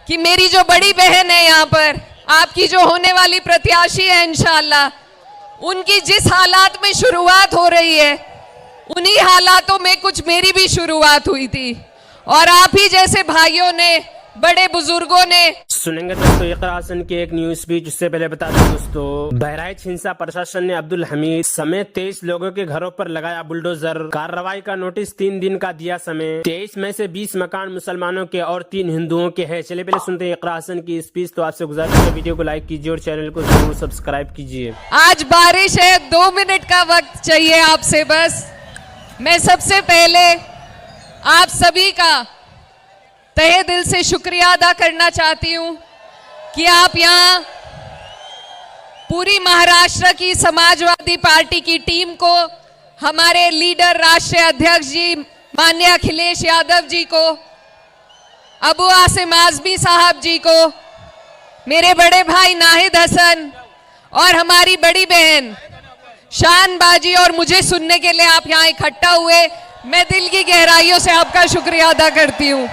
کہ میری جو بڑی بہن ہے یہاں پر آپ کی جو ہونے والی پرتیاشی ہے انشاءاللہ، ان کی جس حالات میں شروعات ہو رہی ہے انہی حالاتوں میں کچھ میری بھی شروعات ہوئی تھی، اور آپ ہی جیسے بھائیوں نے، بڑے بزرگوں نے سنیں گے دوستو اقرا حسن کی ایک نیوز اسپیچ۔ اس سے پہلے بتا دیں دوستو، بہرائچ ہنسا پرشاسن نے عبدالحمید سمیت 23 لوگوں کے گھروں پر لگایا بلڈوزر۔ کارروائی کا نوٹس 3 دن کا دیا سمیت۔ 23 میں سے 20 مکان مسلمانوں کے اور 3 ہندوؤں کے ہیں۔ چلے پہلے سنتے ہیں اقرا حسن کی اسپیچ۔ تو آپ سے گزارش ہے ویڈیو کو لائک کیجیے اور چینل کو ضرور سبسکرائب کیجیے۔ آج بارش ہے، 2 منٹ کا وقت چاہیے آپ سے بس۔ میں سب سے پہلے آپ سبھی کا تہہ دل سے شکریہ ادا کرنا چاہتی ہوں کہ آپ یہاں پوری مہاراشٹر کی سماجوادی پارٹی کی ٹیم کو، ہمارے لیڈر راشٹریہ ادھیکش جی مانیہ اکھلیش یادو جی کو، ابو عاصم اعظمی صاحب جی کو، میرے بڑے بھائی ناہید حسن اور ہماری بڑی بہن شان باجی، اور مجھے سننے کے لیے آپ یہاں اکٹھا ہوئے، میں دل کی گہرائیوں سے آپ کا شکریہ ادا کرتی ہوں۔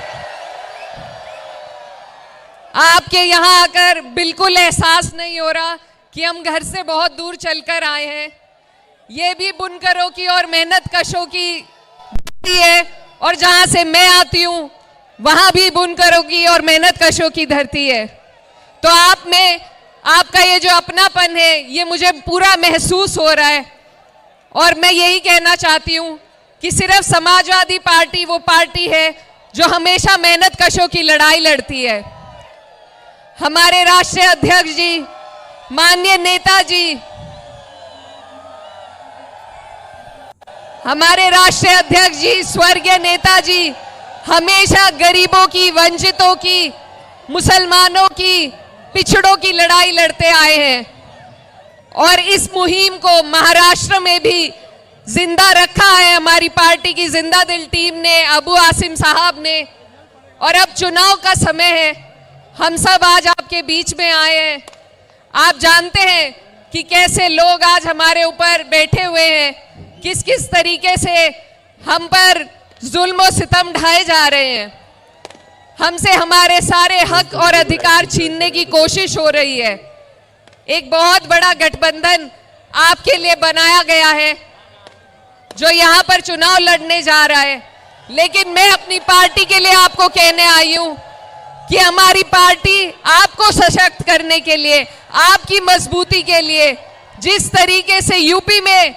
آپ کے یہاں آ کر بالکل احساس نہیں ہو رہا کہ ہم گھر سے بہت دور چل کر آئے ہیں۔ یہ بھی بنکروں کی اور محنت کشوں کی دھرتی ہے، اور جہاں سے میں آتی ہوں وہاں بھی بنکروں کی اور محنت کشوں کی دھرتی ہے۔ تو آپ کا یہ جو اپناپن ہے یہ مجھے پورا محسوس ہو رہا ہے، اور میں یہی کہنا چاہتی ہوں کہ صرف سماجوادی پارٹی وہ پارٹی ہے جو ہمیشہ محنت کشوں کی لڑائی لڑتی ہے۔ ہمارے راشٹریہ ادھیکش جی، مانیہ نیتا جی، ہمارے راشٹریہ ادھیکش جی سورگیہ نیتا جی ہمیشہ غریبوں کی، ونچتوں کی، مسلمانوں کی، پچھڑوں کی لڑائی لڑتے آئے ہیں، اور اس مہم کو مہاراشٹر میں بھی زندہ رکھا ہے ہماری پارٹی کی زندہ دل ٹیم نے، ابو عاصم صاحب نے۔ اور اب چناؤ کا سمے ہے، ہم سب آج آپ کے بیچ میں آئے ہیں۔ آپ جانتے ہیں کہ کیسے لوگ آج ہمارے اوپر بیٹھے ہوئے ہیں، کس طریقے سے ہم پر ظلم و ستم ڈھائے جا رہے ہیں، ہم سے ہمارے سارے حق اور ادھیکار چھیننے کی کوشش ہو رہی ہے۔ ایک بہت بڑا گٹھ بندھن آپ کے لیے بنایا گیا ہے جو یہاں پر چناؤ لڑنے جا رہا ہے، لیکن میں اپنی پارٹی کے لیے آپ کو کہنے آئی ہوں کہ ہماری پارٹی آپ کو سشکت کرنے کے لیے، آپ کی مضبوطی کے لیے جس طریقے سے یو پی میں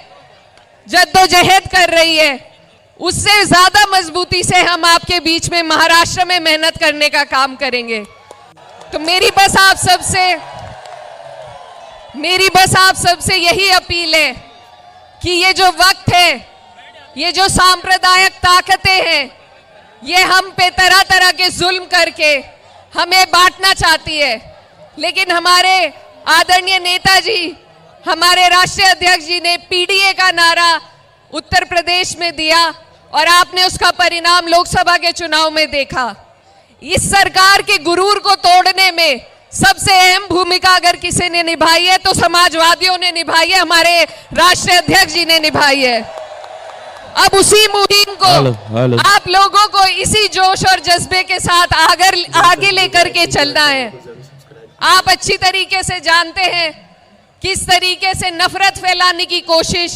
جدوجہد کر رہی ہے، اس سے زیادہ مضبوطی سے ہم آپ کے بیچ میں مہاراشٹر میں محنت کرنے کا کام کریں گے۔ تو میری بس آپ سب سے یہی اپیل ہے کہ یہ جو وقت ہے، یہ جو سامپردائک طاقتیں ہیں، یہ ہم پہ طرح طرح کے ظلم کر کے ہمیں بانٹنا چاہتی ہے، لیکن ہمارے آدرنیہ نیتا جی، ہمارے راشٹریہ ادھیکش جی نے پی ڈی اے کا نعرہ اتر پردیش میں دیا، اور آپ نے اس کا پرینام لوک سبھا کے چناؤ میں دیکھا۔ اس سرکار کے غرور کو توڑنے میں سب سے اہم بھومکا اگر کسی نے نبھائی ہے تو سماجوادیوں نے نبھائی ہے، ہمارے راشٹریہ ادھیکش جی نے نبھائی ہے۔ اب اسی مہم کو آپ لوگوں کو اسی جوش اور جذبے کے ساتھ آگے لے کر کے چلنا ہے۔ آپ اچھی طریقے سے جانتے ہیں کس طریقے سے نفرت پھیلانے کی کوشش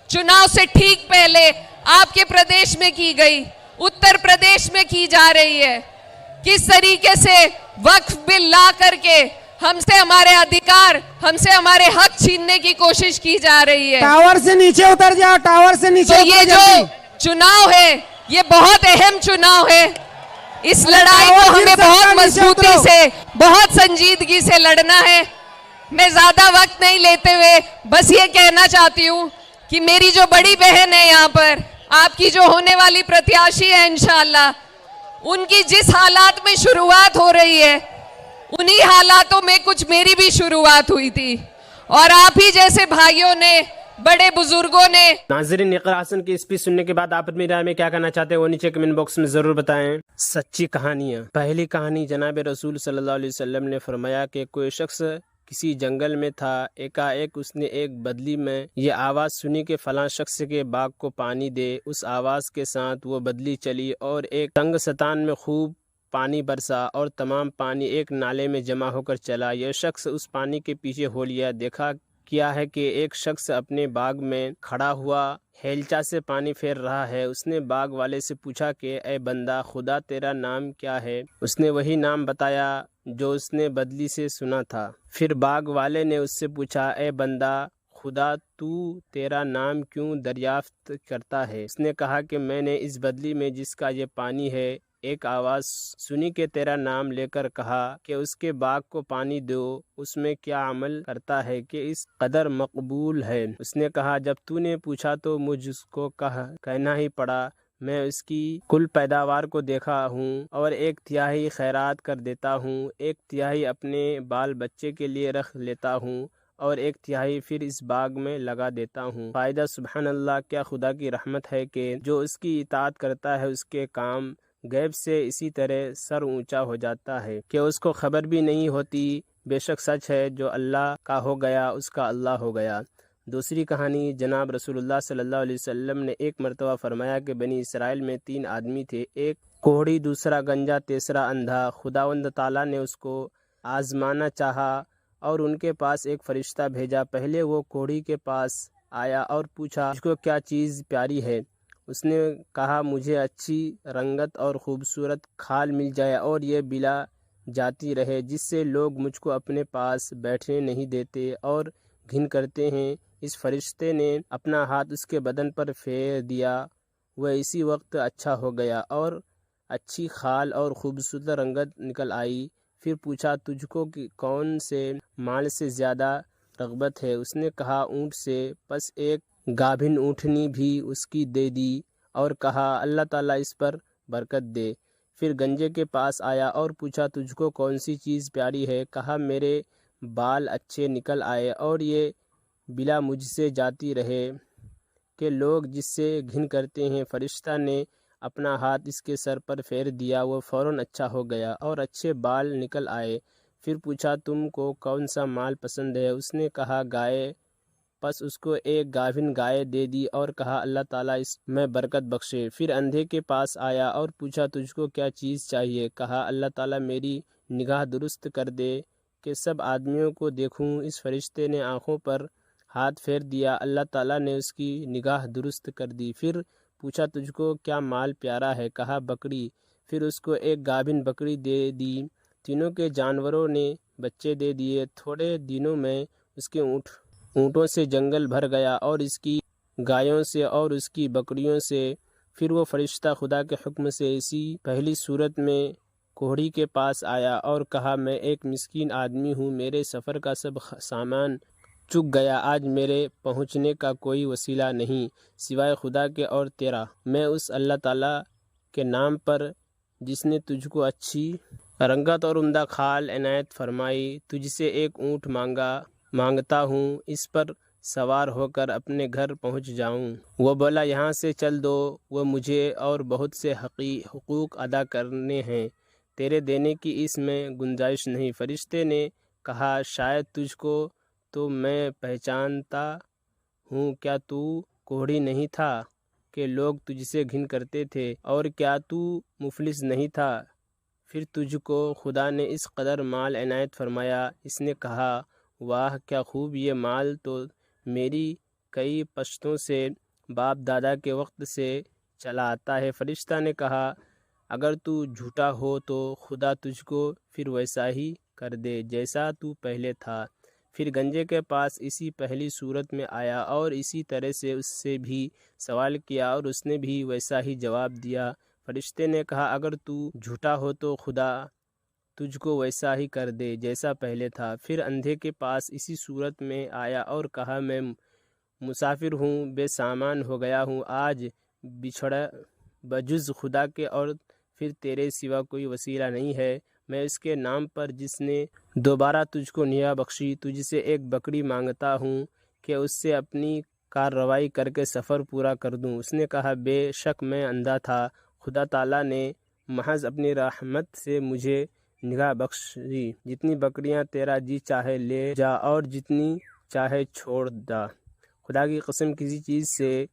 چناؤ سے ٹھیک پہلے آپ کے پردیش میں کی گئی، اتر پردیش میں کی جا رہی ہے، کس طریقے سے وقف بل لا کر کے ہم سے ہمارے ادھیکار، ہم سے ہمارے حق چھیننے کی کوشش کی جا رہی ہے۔ ٹاور سے نیچے اتر جاؤ، ٹاور سے نیچے تو اتر یہ جو چناؤ ہے یہ بہت اہم چناؤ ہے، اس لڑائی کو ہمیں بہت مضبوطی سے، بہت سنجیدگی سے لڑنا ہے۔ میں زیادہ وقت نہیں لیتے ہوئے بس یہ کہنا چاہتی ہوں کہ میری جو بڑی بہن ہے یہاں پر آپ کی جو ہونے والی پرتیاشی ہے انشاءاللہ، ان کی جس حالات میں شروعات ہو رہی ہے انہی حالاتوں میں کچھ میری بھی شروعات ہوئی تھی، اور آپ ہی جیسے بھائیوں نے، بڑے بزرگوں نے۔ ناظرین اقرا حسن کی اسپیچ سننے کے بعد آپ اپنی رائے میں کیا کہنا چاہتے ہیں وہ نیچے کمنٹ باکس میں ضرور بتائیں۔ سچی کہانیاں۔ پہلی کہانی، جناب رسول صلی اللہ علیہ وسلم نے فرمایا کہ کوئی شخص کسی جنگل میں تھا، ایک اس نے ایک بدلی میں یہ آواز سنی کہ فلاں شخص کے باغ کو پانی دے۔ اس آواز کے ساتھ وہ بدلی چلی اور ایک تنگ ستان میں خوب پانی برسا اور تمام پانی ایک نالے میں جمع ہو کر چلا۔ یہ شخص اس پانی کے پیچھے ہو لیا۔ دیکھا کیا ہے کہ ایک شخص اپنے باغ میں کھڑا ہوا ہیلچا سے پانی پھیر رہا ہے۔ اس نے باغ والے سے پوچھا کہ اے بندہ خدا تیرا نام کیا ہے؟ اس نے وہی نام بتایا جو اس نے بدلی سے سنا تھا۔ پھر باغ والے نے اس سے پوچھا اے بندہ خدا تیرا نام کیوں دریافت کرتا ہے؟ اس نے کہا کہ میں نے اس بدلی میں جس کا یہ پانی ہے ایک آواز سنی کہ تیرا نام لے کر کہا کہ اس کے باغ کو پانی دو۔ اس میں کیا عمل کرتا ہے کہ اس قدر مقبول ہے؟ اس نے کہا جب تو نے پوچھا تو مجھ کو کہنا ہی پڑا۔ میں اس کی کل پیداوار کو دیکھا ہوں اور 1/3 خیرات کر دیتا ہوں، 1/3 اپنے بال بچے کے لیے رکھ لیتا ہوں اور 1/3 پھر اس باغ میں لگا دیتا ہوں۔ فائدہ سبحان اللہ، کیا خدا کی رحمت ہے کہ جو اس کی اطاعت کرتا ہے اس کے کام غیب سے اسی طرح سر اونچا ہو جاتا ہے کہ اس کو خبر بھی نہیں ہوتی۔ بے شک سچ ہے جو اللہ کا ہو گیا اس کا اللہ ہو گیا۔ دوسری کہانی، جناب رسول اللہ صلی اللہ علیہ وسلم نے ایک مرتبہ فرمایا کہ بنی اسرائیل میں 3 آدمی تھے، ایک کوڑی، دوسرا گنجا، تیسرا اندھا۔ خداوند تعالیٰ نے اس کو آزمانا چاہا اور ان کے پاس ایک فرشتہ بھیجا۔ پہلے وہ کوڑی کے پاس آیا اور پوچھا اس کو کیا چیز پیاری ہے؟ اس نے کہا مجھے اچھی رنگت اور خوبصورت کھال مل جائے اور یہ بلا جاتی رہے جس سے لوگ مجھ کو اپنے پاس بیٹھنے نہیں دیتے اور گھن کرتے ہیں۔ اس فرشتے نے اپنا ہاتھ اس کے بدن پر پھیر دیا، وہ اسی وقت اچھا ہو گیا اور اچھی کھال اور خوبصورت رنگت نکل آئی۔ پھر پوچھا تجھ کو کون سے مال سے زیادہ رغبت ہے؟ اس نے کہا اونٹ سے۔ پس ایک گابھن اونٹنی بھی اس کی دے دی اور کہا اللہ تعالیٰ اس پر برکت دے۔ پھر گنجے کے پاس آیا اور پوچھا تجھ کو کون سی چیز پیاری ہے؟ کہا میرے بال اچھے نکل آئے اور یہ بلا مجھ سے جاتی رہے کہ لوگ جس سے گھن کرتے ہیں۔ فرشتہ نے اپنا ہاتھ اس کے سر پر پھیر دیا، وہ فوراً اچھا ہو گیا اور اچھے بال نکل آئے۔ پھر پوچھا تم کو کون سا مال پسند ہے؟ اس نے کہا گائے۔ پس اس کو ایک گابھن گائے دے دی اور کہا اللہ تعالیٰ اس میں برکت بخشے۔ پھر اندھے کے پاس آیا اور پوچھا تجھ کو کیا چیز چاہیے؟ کہا اللہ تعالیٰ میری نگاہ درست کر دے کہ سب آدمیوں کو دیکھوں۔ اس فرشتے نے آنکھوں پر ہاتھ پھیر دیا، اللہ تعالیٰ نے اس کی نگاہ درست کر دی۔ پھر پوچھا تجھ کو کیا مال پیارا ہے؟ کہا بکری۔ پھر اس کو ایک گابھن بکری دے دی۔ تینوں کے جانوروں نے بچے دے دیے۔ تھوڑے دنوں میں اس کے اونٹوں سے جنگل بھر گیا اور اس کی گایوں سے اور اس کی بکریوں سے۔ پھر وہ فرشتہ خدا کے حکم سے اسی پہلی صورت میں کوڑھی کے پاس آیا اور کہا میں ایک مسکین آدمی ہوں، میرے سفر کا سب سامان چک گیا، آج میرے پہنچنے کا کوئی وسیلہ نہیں سوائے خدا کے اور تیرا۔ میں اس اللہ تعالیٰ کے نام پر جس نے تجھ کو اچھی رنگت اور عمدہ کھال عنایت فرمائی تجھ سے ایک اونٹ مانگتا ہوں، اس پر سوار ہو کر اپنے گھر پہنچ جاؤں۔ وہ بولا یہاں سے چل دو، وہ مجھے اور بہت سے حقوق ادا کرنے ہیں، تیرے دینے کی اس میں گنجائش نہیں۔ فرشتے نے کہا شاید تجھ کو تو میں پہچانتا ہوں، کیا تو کوڑھی نہیں تھا کہ لوگ تجھ سے گھن کرتے تھے، اور کیا تو مفلس نہیں تھا پھر تجھ کو خدا نے اس قدر مال عنایت فرمایا؟ اس نے کہا واہ کیا خوب، یہ مال تو میری کئی پشتوں سے باپ دادا کے وقت سے چلا آتا ہے۔ فرشتہ نے کہا اگر تو جھوٹا ہو تو خدا تجھ کو پھر ویسا ہی کر دے جیسا تو پہلے تھا۔ پھر گنجے کے پاس اسی پہلی صورت میں آیا اور اسی طرح سے اس سے بھی سوال کیا اور اس نے بھی ویسا ہی جواب دیا۔ فرشتے نے کہا اگر تو جھوٹا ہو تو خدا تجھ کو ویسا ہی کر دے جیسا پہلے تھا۔ پھر اندھے کے پاس اسی صورت میں آیا اور کہا میں مسافر ہوں، بے سامان ہو گیا ہوں، آج بچھڑا بجز خدا کے اور پھر تیرے سوا کوئی وسیلہ نہیں ہے۔ میں اس کے نام پر جس نے دوبارہ تجھ کو نیا بخشی تجھ سے ایک بکری مانگتا ہوں کہ اس سے اپنی کارروائی کر کے سفر پورا کر دوں۔ اس نے کہا بے شک میں اندھا تھا، خدا تعالیٰ نے محض اپنی رحمت سے مجھے نگاہ بخشی، جتنی بکریاں تیرا جی چاہے لے جا اور جتنی چاہے چھوڑ دا۔ خدا کی قسم کسی چیز سے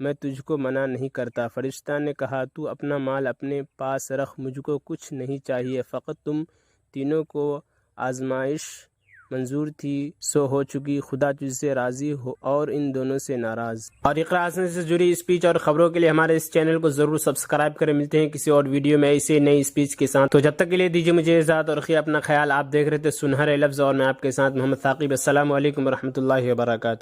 میں تجھ کو منع نہیں کرتا۔ فرشتہ نے کہا تو اپنا مال اپنے پاس رکھ، مجھ کو کچھ نہیں چاہیے، فقط تم تینوں کو آزمائش منظور تھی سو ہو چکی، خدا تجھ سے راضی ہو اور ان دونوں سے ناراض۔ اور اقرا حسن سے جڑی اسپیچ اور خبروں کے لیے ہمارے اس چینل کو ضرور سبسکرائب کریں۔ ملتے ہیں کسی اور ویڈیو میں ایسے نئی اسپیچ کے ساتھ، تو جب تک کے لیے دیجیے مجھے اجازت اور رکھیے اپنا خیال۔ آپ دیکھ رہے تھے سنہرے لفظ اور میں آپ کے ساتھ محمد ثاقب۔ السلام علیکم ورحمۃ اللہ وبرکاتہ۔